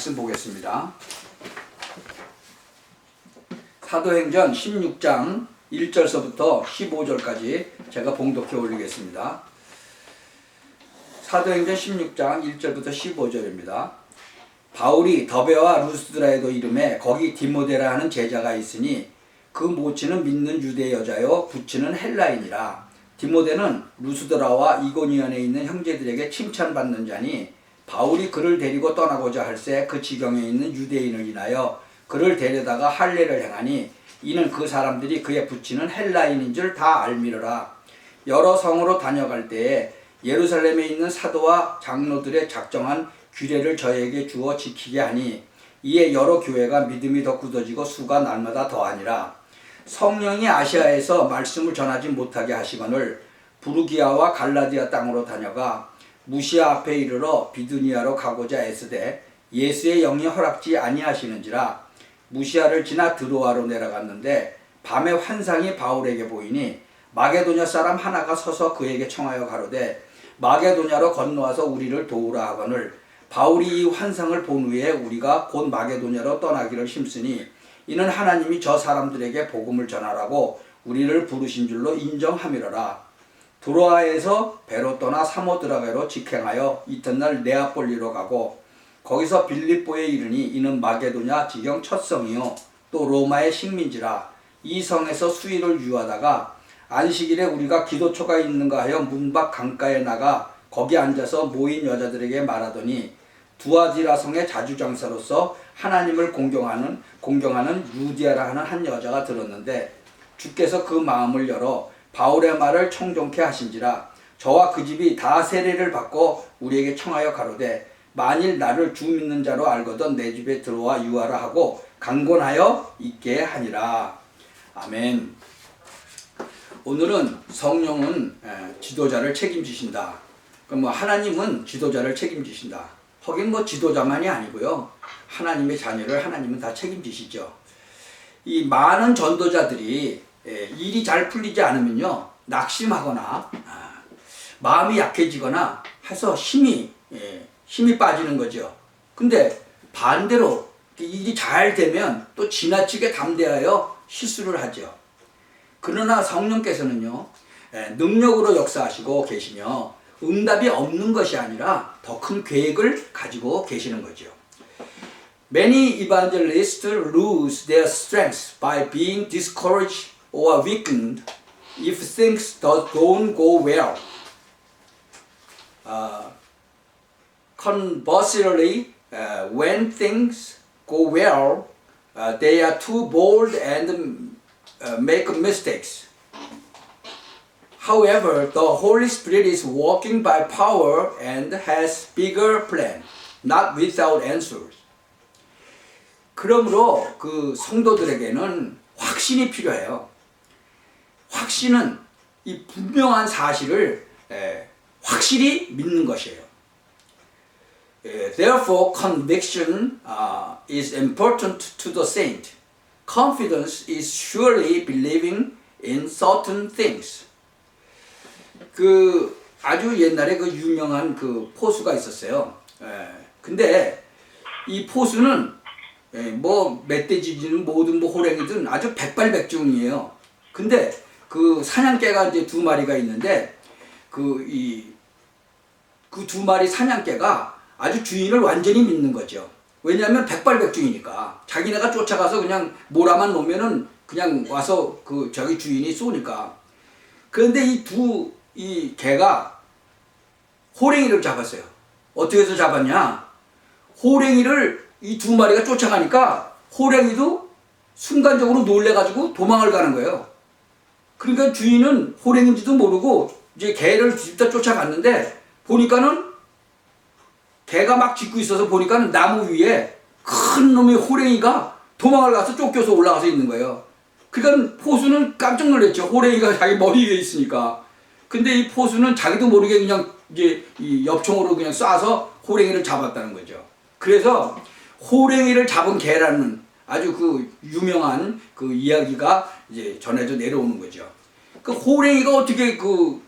말씀 보겠습니다. 사도행전 16장 1절서부터 15절까지 제가 봉독해 올리겠습니다. 사도행전 16장 1절부터 15절입니다. 바울이 더베와 루스드라에도 이름에 거기 디모데라 하는 제자가 있으니 그 모친은 믿는 유대 여자요 부친은 헬라인이라. 디모데는 루스드라와 이고니온에 있는 형제들에게 칭찬받는 자니 바울이 그를 데리고 떠나고자 할새 그 지경에 있는 유대인을 인하여 그를 데려다가 할례를 행하니 이는 그 사람들이 그의 부친은 헬라인인 줄 다 알미르라. 여러 성으로 다녀갈 때에 예루살렘에 있는 사도와 장로들의 작정한 규례를 저에게 주어 지키게 하니 이에 여러 교회가 믿음이 더 굳어지고 수가 날마다 더하니라. 성령이 아시아에서 말씀을 전하지 못하게 하시거늘 부르기아와 갈라디아 땅으로 다녀가 무시아 앞에 이르러 비두니아로 가고자 애쓰되 예수의 영이 허락지 아니하시는지라. 무시아를 지나 드로아로 내려갔는데 밤에 환상이 바울에게 보이니 마게도냐 사람 하나가 서서 그에게 청하여 가로되 마게도냐로 건너와서 우리를 도우라 하거늘 바울이 이 환상을 본 후에 우리가 곧 마게도냐로 떠나기를 힘쓰니 이는 하나님이 저 사람들에게 복음을 전하라고 우리를 부르신 줄로 인정함이로라. 드로아에서 배로 떠나 사모드라게로 직행하여 이튿날 네아폴리로 가고 거기서 빌립보에 이르니 이는 마게도냐 지경 첫 성이요 또 로마의 식민지라. 이 성에서 수일을 유하다가 안식일에 우리가 기도처가 있는가 하여 문 밖 강가에 나가 거기 앉아서 모인 여자들에게 말하더니 두아디라 성의 자주장사로서 하나님을 공경하는 유디아라 하는 한 여자가 들었는데 주께서 그 마음을 열어 바울의 말을 청종케 하신지라. 저와 그 집이 다 세례를 받고 우리에게 청하여 가로되 만일 나를 주 믿는 자로 알거든 내 집에 들어와 유하라 하고 강권하여 있게 하니라. 아멘. 오늘은 성령은 지도자를 책임지신다. 그럼 하나님은 지도자를 책임지신다. 하긴 지도자만이 아니고요. 하나님의 자녀를 하나님은 다 책임지시죠. 이 많은 전도자들이 일이 잘 풀리지 않으면요 낙심하거나 마음이 약해지거나 해서 힘이 빠지는 거죠. 근데 반대로 일이 잘 되면 또 지나치게 담대하여 실수를 하죠. 그러나 성령께서는요 능력으로 역사하시고 계시며 응답이 없는 것이 아니라 더 큰 계획을 가지고 계시는 거죠. Many evangelists lose their strength by being discouraged or weakened if things don't go well. Conversely, when things go well, they are too bold and make mistakes. However, the Holy Spirit is working by power and has bigger plan, not without answers. 그러므로 그 성도들에게는 확신이 필요해요. 확신은 이 분명한 사실을 확실히 믿는 것이에요. Therefore, conviction is important to the saint. Confidence is surely believing in certain things. 그 아주 옛날에 그 유명한 그 포수가 있었어요. 근데 이 포수는 멧돼지든 뭐든 호랭이든 아주 백발백중이에요. 근데 그 사냥개가 이제 두 마리가 있는데 그 두 마리 사냥개가 아주 주인을 완전히 믿는 거죠. 왜냐하면 백발백중이니까 자기네가 쫓아가서 그냥 몰아만 놓으면은 그냥 와서 그 저기 주인이 쏘니까. 그런데 이 개가 호랭이를 잡았어요. 어떻게 해서 잡았냐? 호랭이를 이 두 마리가 쫓아가니까 호랭이도 순간적으로 놀래가지고 도망을 가는 거예요. 그러니까 주인은 호랭인지도 모르고 이제 개를 뒤집다 쫓아갔는데 보니까는 개가 막 짖고 있어서 보니까는 나무 위에 큰 놈의 호랭이가 도망을 가서 쫓겨서 올라가서 있는 거예요. 그러니까 포수는 깜짝 놀랐죠. 호랭이가 자기 머리 위에 있으니까. 근데 이 포수는 자기도 모르게 그냥 이제 이 엽총으로 그냥 쏴서 호랭이를 잡았다는 거죠. 그래서 호랭이를 잡은 개라는 아주 그 유명한 그 이야기가 이제 전해져 내려오는 거죠. 그 호랭이가 어떻게 그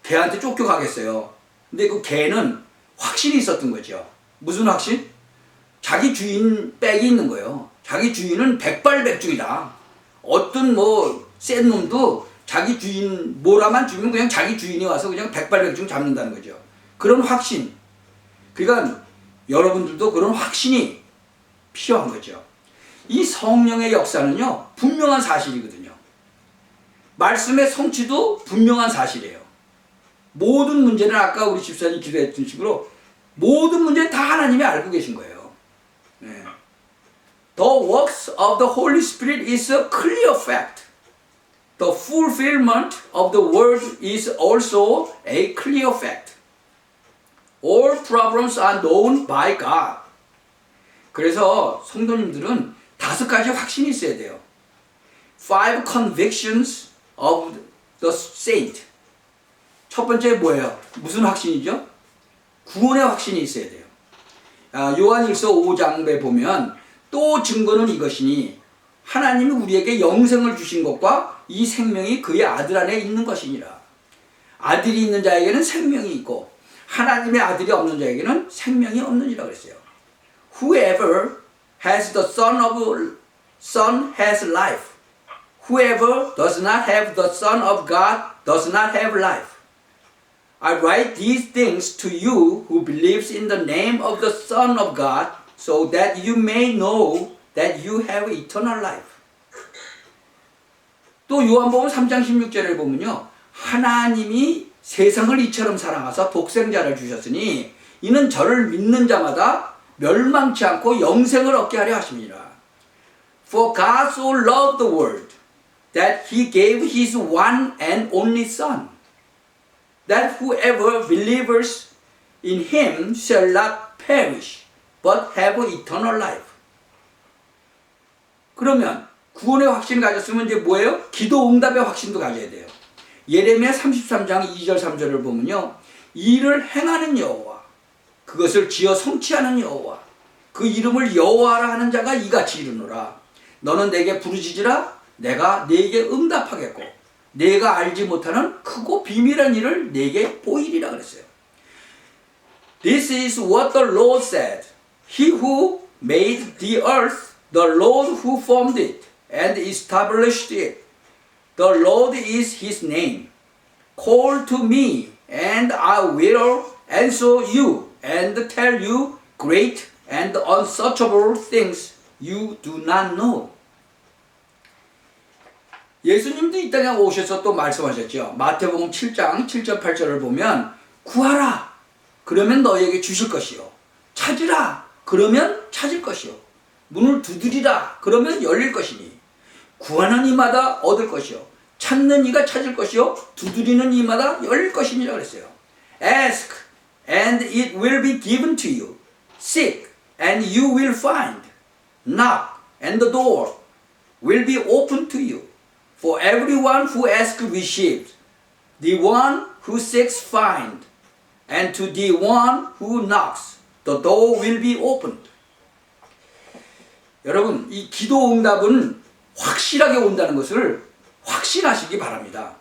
개한테 쫓겨가겠어요. 근데 그 개는 확신이 있었던 거죠. 무슨 확신? 자기 주인 백이 있는 거예요. 자기 주인은 백발백중이다. 어떤 뭐 센 놈도 자기 주인 뭐라만 주면 그냥 자기 주인이 와서 그냥 백발백중 잡는다는 거죠. 그런 확신. 그러니까 여러분들도 그런 확신이 필요한 거죠. 이 성령의 역사는요, 분명한 사실이거든요. 말씀의 성취도 분명한 사실이에요. 모든 문제는 아까 우리 집사님 기도했던 식으로 모든 문제는 다 하나님이 알고 계신 거예요. 네. The works of the Holy Spirit is a clear fact. The fulfillment of the word is also a clear fact. All problems are known by God. 그래서 성도님들은 5가지 확신이 있어야 돼요. 5 convictions of the saint. 첫 번째 뭐예요? 무슨 확신이죠? 구원의 확신이 있어야 돼요. 요한일서 5장에 보면 또 증거는 이것이니 하나님이 우리에게 영생을 주신 것과 이 생명이 그의 아들 안에 있는 것이니라. 아들이 있는 자에게는 생명이 있고 하나님의 아들이 없는 자에게는 생명이 없느니라 그랬어요. Whoever has the Son has life. Whoever does not have the Son of God does not have life. I write these things to you who believes in the name of the Son of God, so that you may know that you have eternal life. 또 요한복음 3장 16절을 보면요, 하나님이 세상을 이처럼 사랑하사 독생자를 주셨으니 이는 저를 믿는 자마다 멸망치 않고 영생을 얻게 하려 하심이라. For God so loved the world that he gave his one and only Son, that whoever believes in him shall not perish, but have eternal life. 그러면 구원의 확신을 가졌으면 이제 뭐예요? 기도 응답의 확신도 가져야 돼요. 예레미야 33장 2절 3절을 보면요, 이를 행하는 여호와, 그것을 지어 성취하는 여호와, 그 이름을 여호와라 하는 자가 이같이 이르노라. 너는 내게 부르짖으라, 내가 네게 응답하겠고 내가 알지 못하는 크고 비밀한 일을 네게 보이리라 그랬어요. This is what the Lord said. He who made the earth, the Lord who formed it and established it. The Lord is his name. Call to me and I will answer you and tell you great and unsearchable things you do not know. 예수님도 이 땅에 오셔서 또 말씀하셨죠. 마태복음 7장 7절 8절을 보면 구하라 그러면 너에게 주실 것이요, 찾으라 그러면 찾을 것이요, 문을 두드리라 그러면 열릴 것이니 구하는 이마다 얻을 것이요, 찾는 이가 찾을 것이요, 두드리는 이마다 열릴 것이니라 그랬어요. Ask and it will be given to you. Seek and you will find. Knock and the door will be opened to you. For everyone who asks receives, the one who seeks finds, and to the one who knocks, the door will be opened. 여러분, 이 기도 응답은 확실하게 온다는 것을 확신하시기 바랍니다.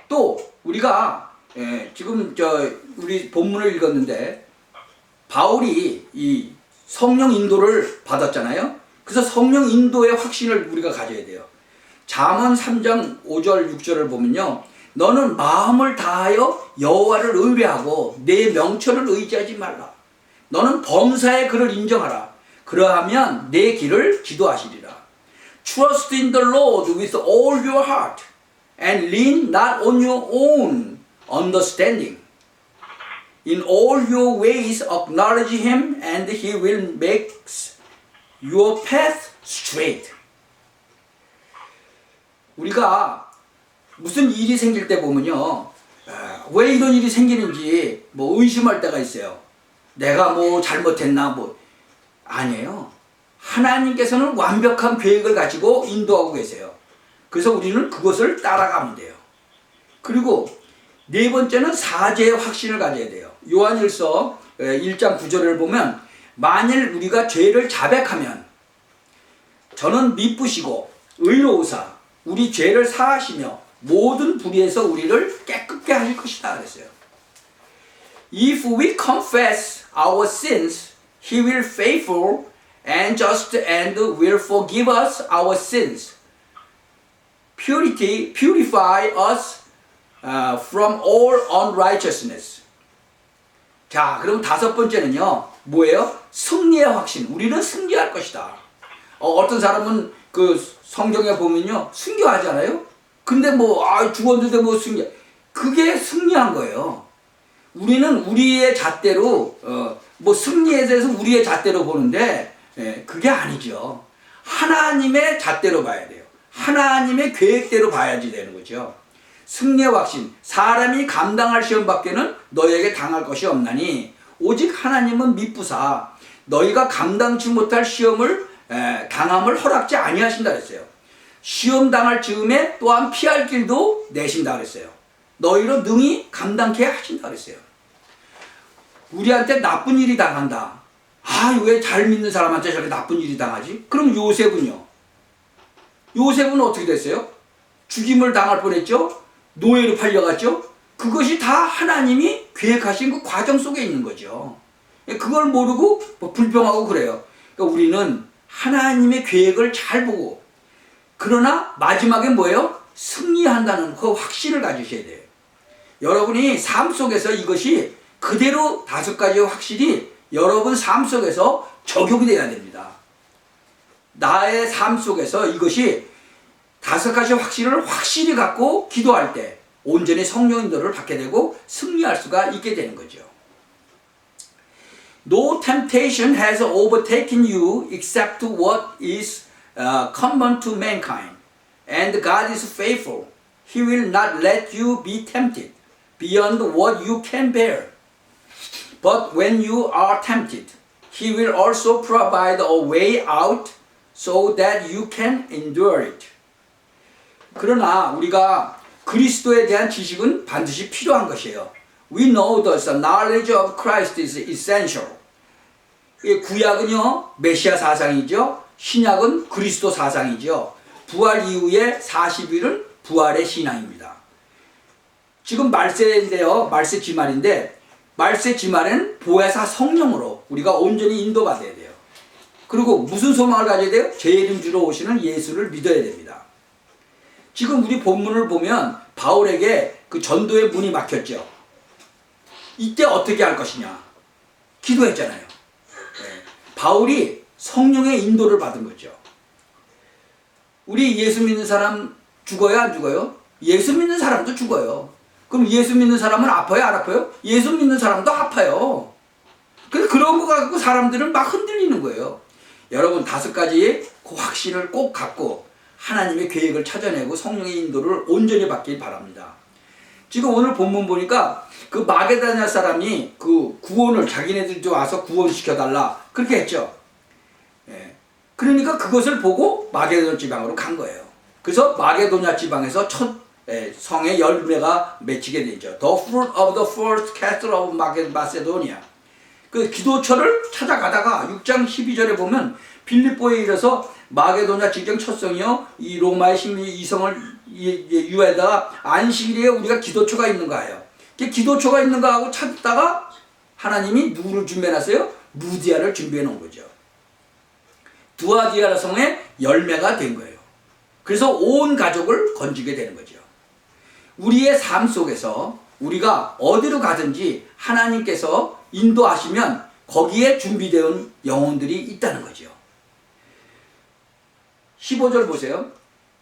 또 우리가 지금 우리 본문을 읽었는데 바울이 이 성령 인도를 받았잖아요. 그래서 성령 인도의 확신을 우리가 가져야 돼요. 잠언 3장 5절 6절을 보면요, 너는 마음을 다하여 여호와를 의뢰하고 내 명철을 의지하지 말라. 너는 범사의 그를 인정하라. 그러하면 내 길을 기도하시리라. Trust in the Lord with all your heart and lean not on your own understanding. In all your ways acknowledge him and he will make your path straight. 우리가 무슨 일이 생길 때 보면요, 왜 이런 일이 생기는지 뭐 의심할 때가 있어요. 내가 뭐 잘못했나 뭐. 아니에요. 하나님께서는 완벽한 계획을 가지고 인도하고 계세요. 그래서 우리는 그것을 따라가면 돼요. 그리고 네 번째는 사죄의 확신을 가져야 돼요. 요한일서 1장 9절을 보면 만일 우리가 죄를 자백하면 저는 미쁘시고 의로우사 우리 죄를 사하시며 모든 불의에서 우리를 깨끗게 하실 것이다 그랬어요. If we confess our sins, He will faithful and just and will forgive us our sins. Purify us from all unrighteousness. 자, 그럼 다섯 번째는요, 뭐예요? 승리의 확신. 우리는 승리할 것이다. 어떤 사람은 그 성경에 보면요, 순교하잖아요? 근데 죽었는데 승리. 그게 승리한 거예요. 우리는 우리의 잣대로, 승리에 대해서 우리의 잣대로 보는데, 그게 아니죠. 하나님의 잣대로 봐야 돼요. 하나님의 계획대로 봐야지 되는 거죠. 승리의 확신. 사람이 감당할 시험 밖에는 너에게 당할 것이 없나니 오직 하나님은 미쁘사 너희가 감당치 못할 시험을 당함을 허락지 아니하신다 그랬어요. 시험 당할 즈음에 또한 피할 길도 내신다 그랬어요. 너희로 능히 감당케 하신다 그랬어요. 우리한테 나쁜 일이 당한다. 왜 잘 믿는 사람한테 저렇게 나쁜 일이 당하지? 그럼 요셉은요? 요셉은 어떻게 됐어요? 죽임을 당할 뻔했죠? 노예로 팔려갔죠? 그것이 다 하나님이 계획하신 그 과정 속에 있는 거죠. 그걸 모르고 불평하고 그래요. 그러니까 우리는 하나님의 계획을 잘 보고, 그러나 마지막에 뭐예요? 승리한다는 그 확신을 가지셔야 돼요. 여러분이 삶 속에서 이것이 그대로 다섯 가지의 확실히 여러분 삶 속에서 적용이 돼야 됩니다. 나의 삶 속에서 이것이 다섯 가지 확신을 확실히 갖고 기도할 때 온전히 성령 인도를 받게 되고 승리할 수가 있게 되는 거죠. No temptation has overtaken you except what is common to mankind. And God is faithful. He will not let you be tempted beyond what you can bear. But when you are tempted, He will also provide a way out so that you can endure it. 그러나 우리가 그리스도에 대한 지식은 반드시 필요한 것이에요. We know that the knowledge of Christ is essential. 구약은요, 메시아 사상이죠. 신약은 그리스도 사상이죠. 부활 이후의 40일은 부활의 신앙입니다. 지금 말세인데요, 말세 지말인데, 말세 지말에는 보혜사 성령으로 우리가 온전히 인도받아야 돼요. 그리고 무슨 소망을 가져야 돼요? 죄인 주로 오시는 예수를 믿어야 됩니다. 지금 우리 본문을 보면 바울에게 그 전도의 문이 막혔죠. 이때 어떻게 할 것이냐? 기도했잖아요. 바울이 성령의 인도를 받은 거죠. 우리 예수 믿는 사람 죽어요, 안 죽어요? 예수 믿는 사람도 죽어요. 그럼 예수 믿는 사람은 아파요, 안 아파요? 예수 믿는 사람도 아파요. 그래서 그런 거 갖고 사람들은 막 흔들리는 거예요. 여러분 다섯 가지의 그 확신을 꼭 갖고 하나님의 계획을 찾아내고 성령의 인도를 온전히 받길 바랍니다. 지금 오늘 본문 보니까 그 마게다냐 사람이 그 구원을 자기네들이 와서 구원시켜달라 그렇게 했죠. 그러니까 그것을 보고 마게도냐 지방으로 간 거예요. 그래서 마게도냐 지방에서 첫 성의 열매가 맺히게 되죠. The fruit of the first castle of Macedonia. 그 기도처를 찾아가다가 6장 12절에 보면 빌립보에 이르러서 마게도냐 지경 첫 성이요 이 로마의 식민 이 성을 유에다가 안식일에 우리가 기도처가 있는가 해요. 기도처가 있는가 하고 찾다가 하나님이 누구를 준비해놨어요? 루디아를 준비해 놓은 거죠. 두아디아 성의 열매가 된 거예요. 그래서 온 가족을 건지게 되는 거죠. 우리의 삶 속에서 우리가 어디로 가든지 하나님께서 인도하시면 거기에 준비되어 영혼들이 있다는 거죠. 15절 보세요.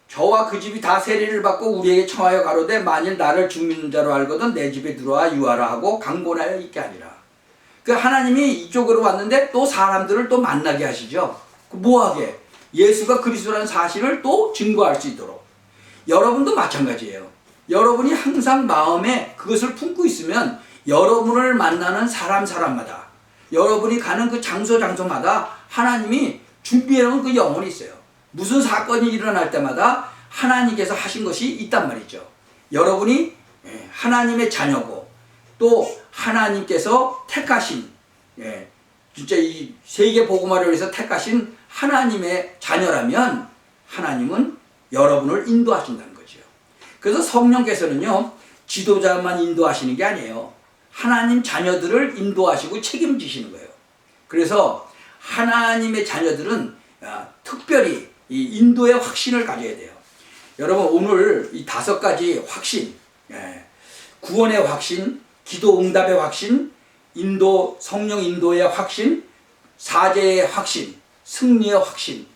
저와 그 집이 다 세례를 받고 우리에게 청하여 가로되 만일 나를 죽는 자로 알거든 내 집에 들어와 유하라 하고 강권하여 있게 하리라. 그 하나님이 이쪽으로 왔는데 또 사람들을 또 만나게 하시죠. 뭐하게? 예수가 그리스도라는 사실을 또 증거할 수 있도록. 여러분도 마찬가지예요. 여러분이 항상 마음에 그것을 품고 있으면 여러분을 만나는 사람마다 여러분이 가는 그 장소마다 하나님이 준비해놓은 그 영혼이 있어요. 무슨 사건이 일어날 때마다 하나님께서 하신 것이 있단 말이죠. 여러분이 하나님의 자녀고 또 하나님께서 택하신 진짜 이 세계 복음화를 위해서 택하신 하나님의 자녀라면 하나님은 여러분을 인도하신다는 거죠. 그래서 성령께서는요 지도자만 인도하시는 게 아니에요. 하나님 자녀들을 인도하시고 책임지시는 거예요. 그래서 하나님의 자녀들은 특별히 이 인도의 확신을 가져야 돼요. 여러분, 오늘 이 5가지 확신, 구원의 확신, 기도 응답의 확신, 성령 인도의 확신, 사죄의 확신, 승리의 확신.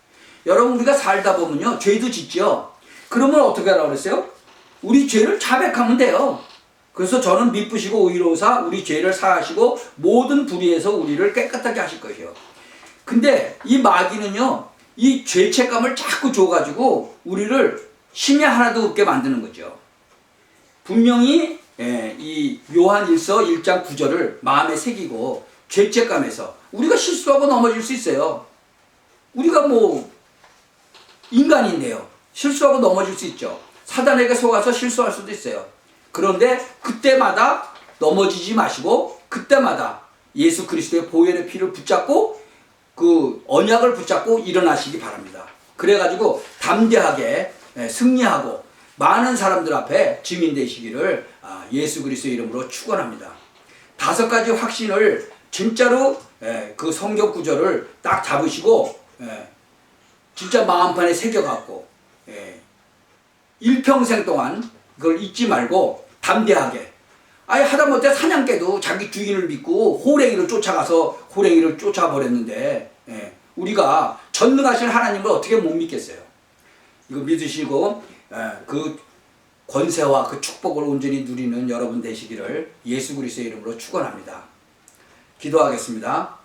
여러분, 우리가 살다 보면요, 죄도 짓죠. 그러면 어떻게 하라고 그랬어요? 우리 죄를 자백하면 돼요. 그래서 저는 미쁘시고 의로우사 우리 죄를 사하시고 모든 불의에서 우리를 깨끗하게 하실 것이요. 근데 이 마귀는요, 이 죄책감을 자꾸 줘가지고 우리를 힘이 하나도 없게 만드는 거죠. 분명히 이 요한일서 1장 9절을 마음에 새기고 죄책감에서 우리가 실수하고 넘어질 수 있어요. 우리가 뭐 인간인데요. 실수하고 넘어질 수 있죠. 사단에게 속아서 실수할 수도 있어요. 그런데 그때마다 넘어지지 마시고 그때마다 예수 그리스도의 보혈의 피를 붙잡고 그 언약을 붙잡고 일어나시기 바랍니다. 그래가지고 담대하게 승리하고 많은 사람들 앞에 증인 되시기를 예수 그리스도의 이름으로 축원합니다. 5가지 확신을 진짜로 그 성경 구절을 딱 잡으시고 진짜 마음판에 새겨갖고 일평생 동안 그걸 잊지 말고 담대하게, 아예 하다못해 사냥개도 자기 주인을 믿고 호랭이를 쫓아가서 호랭이를 쫓아버렸는데 우리가 전능하신 하나님을 어떻게 못 믿겠어요? 이거 믿으시고 그 권세와 그 축복을 온전히 누리는 여러분 되시기를 예수 그리스도의 이름으로 축원합니다. 기도하겠습니다.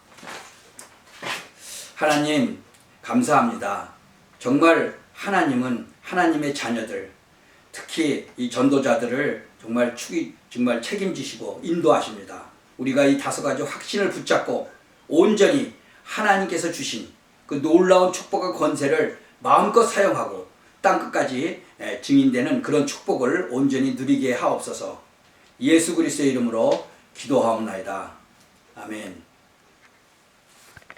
하나님 감사합니다. 정말 하나님은 하나님의 자녀들, 특히 이 전도자들을 정말 책임지시고 인도하십니다. 우리가 이 5가지 확신을 붙잡고 온전히 하나님께서 주신 그 놀라운 축복과 권세를 마음껏 사용하고 땅끝까지 증인되는 그런 축복을 온전히 누리게 하옵소서. 예수 그리스도의 이름으로 기도하옵나이다. 아멘.